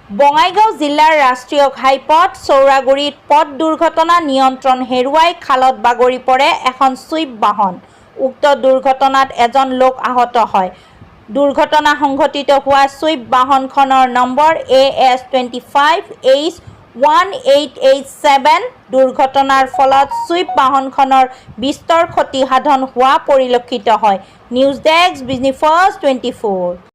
বঙাইগাঁও জিলাৰ ৰাষ্ট্ৰীয় ঘাইপথ চৌৰাগুৰিত পথ দুৰ্ঘটনা নিয়ন্ত্ৰণ হেৰুৱাই খালত বাগৰি পৰে এখন ছুইফট বাহন। উক্ত দুৰ্ঘটনাত এজন লোক আহত হয়। দুৰ্ঘটনা সংঘটিত হোৱা ছুইফট বাহনখনৰ নম্বৰ AS25H1887। দুৰ্ঘটনাৰ ফলত ছুইফট বাহনখনৰ বিস্তৰ ক্ষতি সাধন হোৱা পৰিলক্ষিত হয়। News desk Bijni first 24।